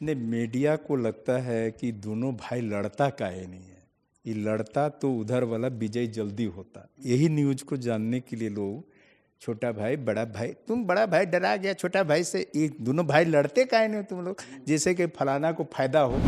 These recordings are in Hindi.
नहीं, मीडिया को लगता है कि दोनों भाई लड़ता काहे नहीं है। ये लड़ता तो उधर वाला विजय जल्दी होता। यही न्यूज को जानने के लिए लोग छोटा भाई बड़ा भाई, तुम बड़ा भाई डरा गया छोटा भाई से, ये दोनों भाई लड़ते काहे नहीं हो तुम लोग, जैसे कि फलाना को फायदा हो।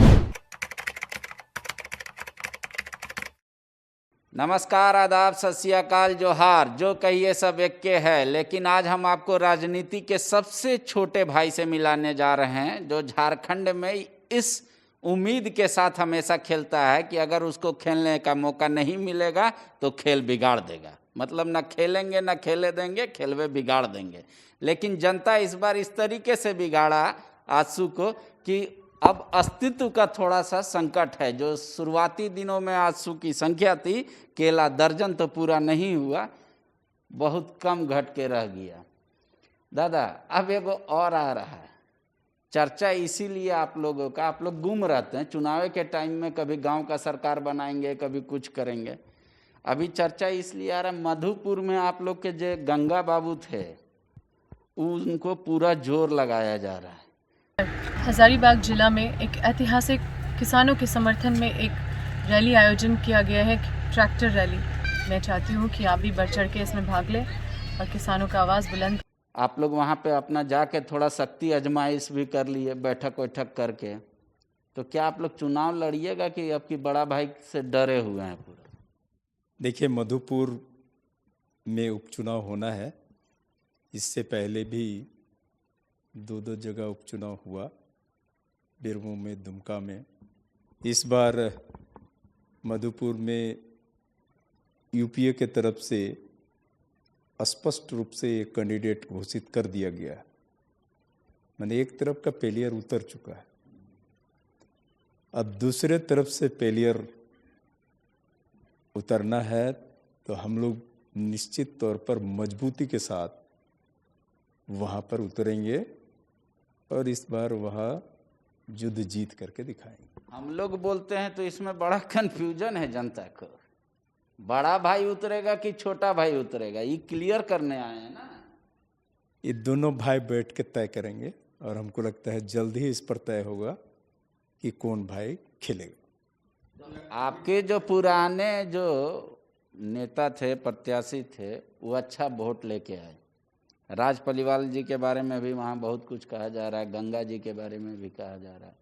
नमस्कार, आदाब, सत श्री अकाल, जोहार। जो कहिए सब एक के है, लेकिन आज हम आपको राजनीति के सबसे छोटे भाई से मिलाने जा रहे हैं, जो झारखंड में इस उम्मीद के साथ हमेशा खेलता है कि अगर उसको खेलने का मौका नहीं मिलेगा तो खेल बिगाड़ देगा। मतलब न खेलेंगे न खेले देंगे, खेलवे बिगाड़ देंगे। लेकिन जनता इस बार इस तरीके से बिगाड़ा आंसू को कि अब अस्तित्व का थोड़ा सा संकट है। जो शुरुआती दिनों में आंसू की संख्या थी, केला दर्जन तो पूरा नहीं हुआ, बहुत कम घट के रह गया। दादा, अब एगो और आ रहा है चर्चा, इसीलिए आप लोगों का, आप लोग गुम रहते हैं चुनाव के टाइम में, कभी गांव का सरकार बनाएंगे, कभी कुछ करेंगे। अभी चर्चा इसलिए आ रहा है, मधुपुर में आप लोग के जो गंगा बाबू थे उनको पूरा जोर लगाया जा रहा है। हजारीबाग जिला में एक ऐतिहासिक किसानों के समर्थन में एक रैली आयोजन किया गया है, ट्रैक्टर रैली। मैं चाहती हूँ कि आप भी बढ़ चढ़ के इसमें भाग लें और किसानों का आवाज़ बुलंद। आप लोग वहाँ पे अपना जाके थोड़ा शक्ति आजमाइश भी कर लिए, बैठक वैठक करके। तो क्या आप लोग चुनाव लड़िएगा कि आपकी बड़ा भाई से डरे हुए हैं पूरा? देखिए, मधुपुर में उपचुनाव होना है। इससे पहले भी दो जगह उपचुनाव हुआ, बिरमो में, दुमका में। इस बार मधुपुर में यूपीए के तरफ से स्पष्ट रूप से एक कैंडिडेट घोषित कर दिया गया है। मैंने एक तरफ का पेलियर उतर चुका है, अब दूसरे तरफ से पेलियर उतरना है। तो हम लोग निश्चित तौर पर मजबूती के साथ वहाँ पर उतरेंगे और इस बार वहाँ युद्ध जीत करके दिखाएंगे। हम लोग बोलते हैं तो इसमें बड़ा कन्फ्यूजन है जनता को। बड़ा भाई उतरेगा कि छोटा भाई उतरेगा, ये क्लियर करने आए हैं ना। ये दोनों भाई बैठ के तय करेंगे और हमको लगता है जल्द ही इस पर तय होगा कि कौन भाई खेलेगा। आपके जो पुराने जो नेता थे, प्रत्याशी थे, वो अच्छा वोट लेके आए। राज पलिवाल जी के बारे में भी वहाँ बहुत कुछ कहा जा रहा है, गंगा जी के बारे में भी कहा जा रहा है।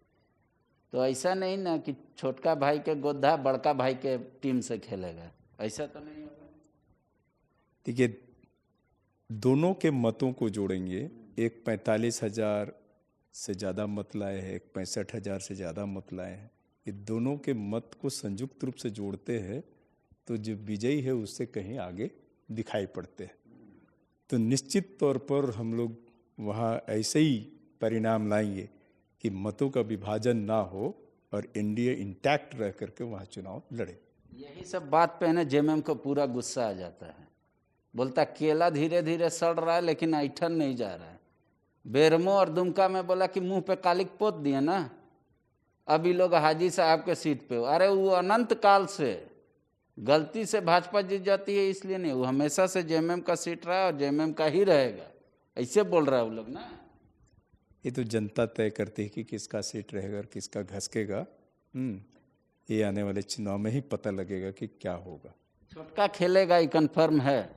तो ऐसा नहीं ना कि छोटका भाई के गोधा बड़का भाई के टीम से खेलेगा, ऐसा तो नहीं होगा। देखिए, दोनों के मतों को जोड़ेंगे। एक 45,000 से ज़्यादा मत लाए हैं, एक 65,000 से ज़्यादा मत लाए हैं। ये दोनों के मत को संयुक्त रूप से जोड़ते हैं तो जो विजयी है उससे कहीं आगे दिखाई पड़ते हैं। तो निश्चित तौर पर हम लोग वहाँ ऐसे ही परिणाम लाएंगे कि मतों का विभाजन ना हो और एनडीए इंटैक्ट रह करके वहाँ चुनाव लड़े। यही सब बात पे ना जेएमएम को पूरा गुस्सा आ जाता है। बोलता केला धीरे धीरे सड़ रहा है लेकिन ऐठन नहीं जा रहा है। बेरमो और दुमका में बोला कि मुंह पे कालिक पोत दिए ना, अभी लोग हाजी साहब के सीट पे हो। अरे वो अनंत काल से गलती से भाजपा जीत जाती है इसलिए नहीं, वो हमेशा से जेएमएम का सीट रहा और जेएमएम का ही रहेगा, ऐसे बोल रहा है वो लोग ना। ये तो जनता तय करती है कि किसका सीट रहेगा और किसका घसकेगा। ये आने वाले चुनाव में ही पता लगेगा कि क्या होगा। छोटका खेलेगा, ये कन्फर्म है।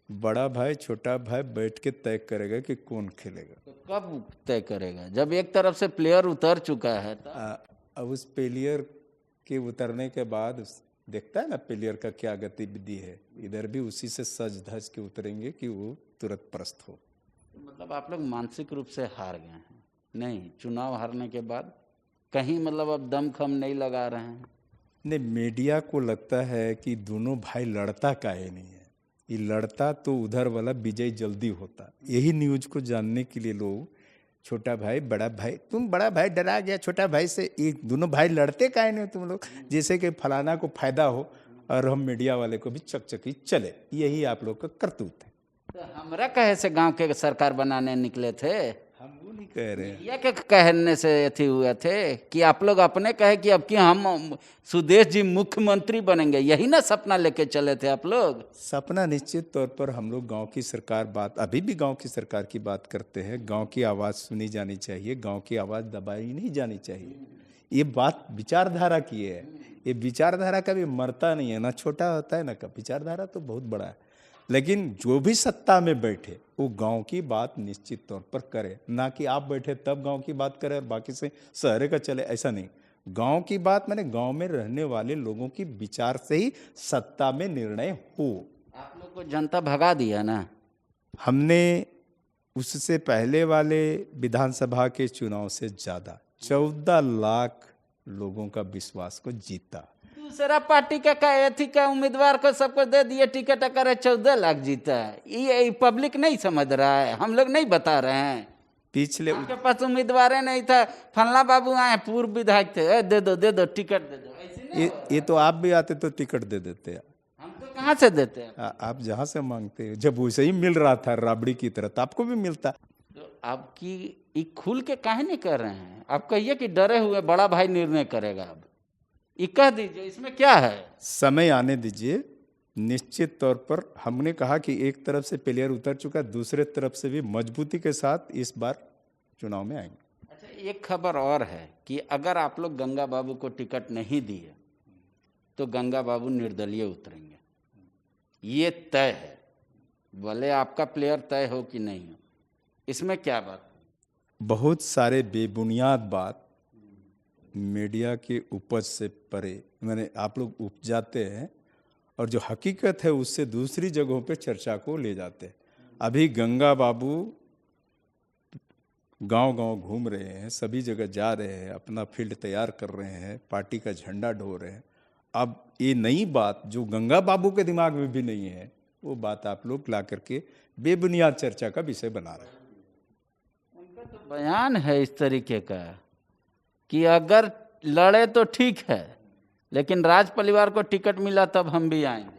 बड़ा भाई छोटा भाई बैठ के तय करेगा कि कौन खेलेगा। तो कब तय करेगा? जब एक तरफ से प्लेयर उतर चुका है तो अब उस प्लेयर के उतरने के बाद देखता है ना प्लेयर का क्या गतिविधि है। इधर भी उसी से सज धज के उतरेंगे कि वो तुरंत प्रस्त हो। मतलब आप लोग मानसिक रूप से हार गए हैं? नहीं, चुनाव हारने के बाद कहीं मतलब अब दमखम नहीं लगा रहे हैं? नहीं, मीडिया को लगता है कि दोनों भाई लड़ता काहे नहीं है। ये लड़ता तो उधर वाला विजय जल्दी होता। यही न्यूज को जानने के लिए लोग छोटा भाई बड़ा भाई, तुम बड़ा भाई डरा गया छोटा भाई से, ये दोनों भाई लड़ते काहे नहीं हो तुम लोग, जैसे कि फलाना को फायदा हो और हम मीडिया वाले को भी चकचकी चले। यही आप लोग का करतूत है। तो हमरा कहे से गांव के सरकार बनाने निकले थे? हम वो नहीं नहीं कह रहे हैं। ये क्या कहने से अथी हुए थे कि आप लोग अपने कहे कि अब कि हम सुदेश जी मुख्यमंत्री बनेंगे, यही ना सपना लेके चले थे आप लोग? सपना निश्चित तौर पर हम लोग गांव की सरकार बात, अभी भी गांव की सरकार की बात करते हैं। गांव की आवाज़ सुनी जानी चाहिए, गांव की आवाज़ दबाई नहीं जानी चाहिए। ये बात विचारधारा की है। ये विचारधारा कभी मरता नहीं है, ना छोटा होता है ना कब। विचारधारा तो बहुत बड़ा है, लेकिन जो भी सत्ता में बैठे वो गांव की बात निश्चित तौर पर करे, ना कि आप बैठे तब गांव की बात करे और बाकी से शहर का चले, ऐसा नहीं। गांव की बात मैंने गांव में रहने वाले लोगों की विचार से ही सत्ता में निर्णय हो। आप लोग को जनता भगा दिया ना। हमने उससे पहले वाले विधानसभा के चुनाव से ज्यादा 14 लाख लोगों का विश्वास को जीता। दूसरा पार्टी का अथी का उम्मीदवार को सबको दे दिए टिकट, करे 14 लाख जीता। ये पब्लिक नहीं समझ रहा है, हम लोग नहीं बता रहे हैं। पिछले आपके पास उम्मीदवार नहीं था, फलना बाबू आए पूर्व विधायक थे, दे दो टिकट दे दो, ऐसे नहीं। ये तो आप भी आते तो टिकट दे देते हैं। हम तो कहाँ से देते हैं? आप जहां से मांगते हैं, जब वैसे ही मिल रहा था राबड़ी की तरह तो आपको भी मिलता। तो आपकी ये खुल के काहे नहीं कर रहे हैं? आप कहिए कि डरे हुए बड़ा भाई निर्णय करेगा। अब ये कह दीजिए, इसमें क्या है? समय आने दीजिए। निश्चित तौर पर हमने कहा कि एक तरफ से प्लेयर उतर चुका, दूसरे तरफ से भी मजबूती के साथ इस बार चुनाव में आएंगे। अच्छा, एक खबर और है कि अगर आप लोग गंगा बाबू को टिकट नहीं दिए तो गंगा बाबू निर्दलीय उतरेंगे, ये तय है। भले आपका प्लेयर तय हो कि नहीं हो, इसमें क्या बात? बहुत सारे बेबुनियाद बात मीडिया के उपज से परे मैंने आप लोग उपजाते हैं और जो हकीकत है उससे दूसरी जगहों पे चर्चा को ले जाते हैं। अभी गंगा बाबू गांव-गांव घूम रहे हैं, सभी जगह जा रहे हैं, अपना फील्ड तैयार कर रहे हैं, पार्टी का झंडा ढो रहे हैं। अब ये नई बात जो गंगा बाबू के दिमाग में भी नहीं है, वो बात आप लोग ला करके बेबुनियाद चर्चा का विषय बना रहे हैं। उनका तो बयान है इस तरीके का कि अगर लड़े तो ठीक है, लेकिन राज परिवार को टिकट मिला तब हम भी आएंगे।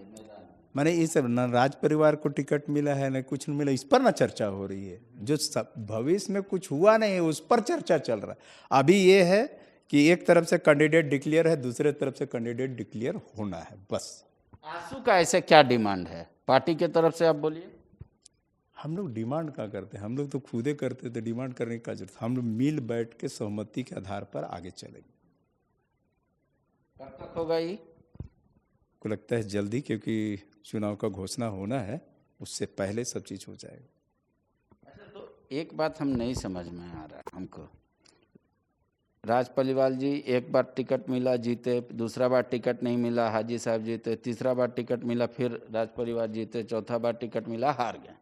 मैंने ये सब न राज परिवार को टिकट मिला है न कुछ नहीं मिला, इस पर ना चर्चा हो रही है। जो भविष्य में कुछ हुआ नहीं है उस पर चर्चा चल रहा है। अभी ये है कि एक तरफ से कैंडिडेट डिक्लेयर है, दूसरे तरफ से कैंडिडेट डिक्लेयर होना है, बस। आंसू का ऐसे क्या डिमांड है पार्टी के तरफ से, आप बोलिए। हम लोग डिमांड क्या करते हैं? हम लोग तो खुदे करते थे, डिमांड करने का जरूरत। हम लोग मिल बैठ के सहमति के आधार पर आगे चलेंगे। कब तक होगा ये? को लगता है जल्दी, क्योंकि चुनाव का घोषणा होना है, उससे पहले सब चीज हो जाएगा। अच्छा, तो एक बात हम नहीं समझ में आ रहा हमको। राज परिवार जी एक बार टिकट मिला जीते, दूसरा बार टिकट नहीं मिला हाजी साहब जीते, तीसरा बार टिकट मिला फिर राज परिवार जीते, चौथा बार टिकट मिला हार गए।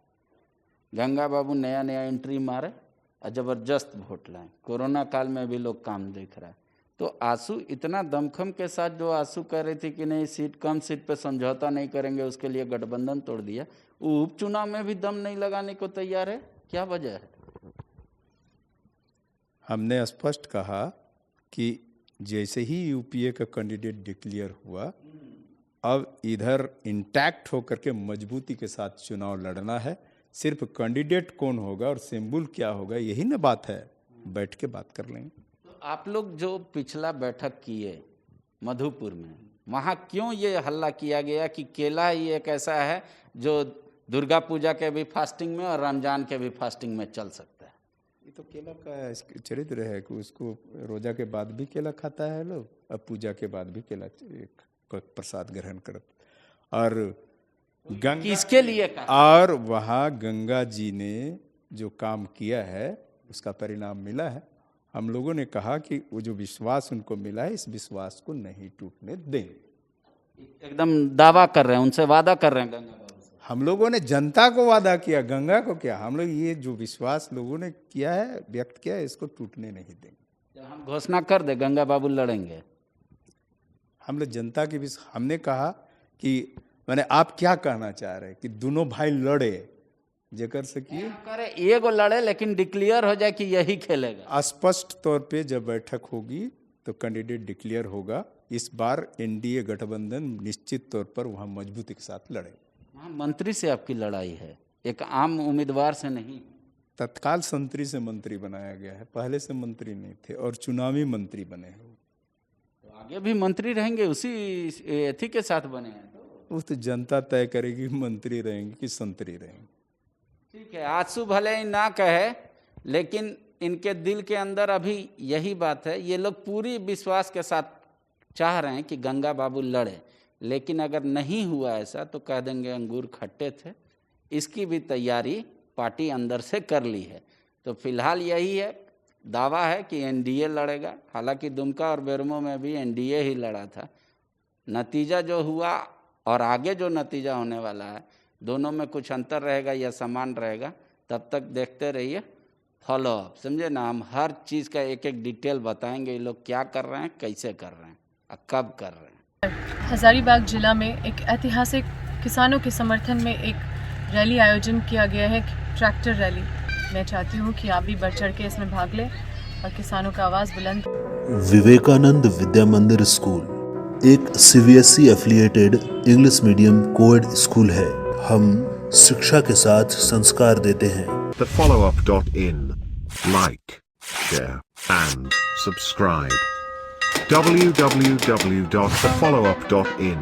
गंगा बाबू नया नया एंट्री मारे और जबरदस्त वोट लाए। कोरोना काल में भी लोग काम देख रहा है। तो आंसू इतना दमखम के साथ जो आंसू कह रही थी कि नहीं सीट कम सीट पे समझौता नहीं करेंगे, उसके लिए गठबंधन तोड़ दिया, वो उपचुनाव में भी दम नहीं लगाने को तैयार है, क्या वजह है? हमने स्पष्ट कहा कि जैसे ही यूपीए का कैंडिडेट डिक्लेयर हुआ, अब इधर इंटैक्ट होकर के मजबूती के साथ चुनाव लड़ना है। सिर्फ कैंडिडेट कौन होगा और सिंबल क्या होगा, यही ना बात है, बैठ के बात कर लेंगे। तो आप लोग जो पिछला बैठक किए मधुपुर में, वहाँ क्यों ये हल्ला किया गया कि केला ही एक ऐसा है जो दुर्गा पूजा के भी फास्टिंग में और रमजान के भी फास्टिंग में चल सकता है? ये तो केला का चरित्र है कि उसको रोजा के बाद भी केला खाता है लोग, अब पूजा के बाद भी केला प्रसाद ग्रहण करते। और गंगा किसके लिए कहा? और वहाँ गंगा जी ने जो काम किया है उसका परिणाम मिला है। हम लोगों ने कहा कि वो जो विश्वास उनको मिला है, इस विश्वास को नहीं टूटने देंगे। एकदम दावा कर रहे हैं, उनसे वादा कर रहे हैं गंगा बाबू से। हम लोगों ने जनता को वादा किया, गंगा को क्या। हम लोग ये जो विश्वास लोगों ने किया है, व्यक्त किया है, इसको टूटने नहीं देंगे। जब हम घोषणा कर दे गंगा बाबू लड़ेंगे, हम लोग जनता की भी हमने कहा कि मैंने आप क्या कहना चाह रहे हैं कि दोनों भाई लड़े, जेकर से कि करे एगो लड़े लेकिन डिक्लेयर हो जाए कि यही खेलेगा। स्पष्ट तौर पे जब बैठक होगी तो कैंडिडेट डिक्लेयर होगा। इस बार एनडीए गठबंधन निश्चित तौर पर वहाँ मजबूती के साथ लड़े। वहाँ मंत्री से आपकी लड़ाई है, एक आम उम्मीदवार से नहीं। तत्काल संतरी से मंत्री बनाया गया है, पहले से मंत्री नहीं थे और चुनावी मंत्री बने हैं वो। तो आगे भी मंत्री रहेंगे, उसी एथी के साथ बने हैं तो। वो तो जनता तय करेगी मंत्री रहेंगे कि संतरी रहेंगे। ठीक है, आंसू भले ही ना कहे, लेकिन इनके दिल के अंदर अभी यही बात है। ये लोग पूरी विश्वास के साथ चाह रहे हैं कि गंगा बाबू लड़े, लेकिन अगर नहीं हुआ ऐसा तो कह देंगे अंगूर खट्टे थे। इसकी भी तैयारी पार्टी अंदर से कर ली है। तो फिलहाल यही है, दावा है कि एनडीए लड़ेगा। हालांकि दुमका और बेरमो में भी एनडीए ही लड़ा था। नतीजा जो हुआ और आगे जो नतीजा होने वाला है, दोनों में कुछ अंतर रहेगा या समान रहेगा, तब तक देखते रहिए फॉलो अप। समझे ना, हम हर चीज़ का एक एक डिटेल बताएंगे, ये लोग क्या कर रहे हैं, कैसे कर रहे हैं और कब कर रहे हैं। हजारीबाग जिला में एक ऐतिहासिक किसानों के समर्थन में एक रैली आयोजन किया गया है, ट्रैक्टर रैली। मैं चाहती हूँ कि आप भी बढ़ चढ़ के इसमें भाग लें और किसानों का आवाज़ बुलंद। विवेकानंद विद्या मंदिर स्कूल एक CBSE affiliated English medium coed school है। हम शिक्षा के साथ संस्कार देते हैं। thefollowup.in. Like, share and subscribe. www.thefollowup.in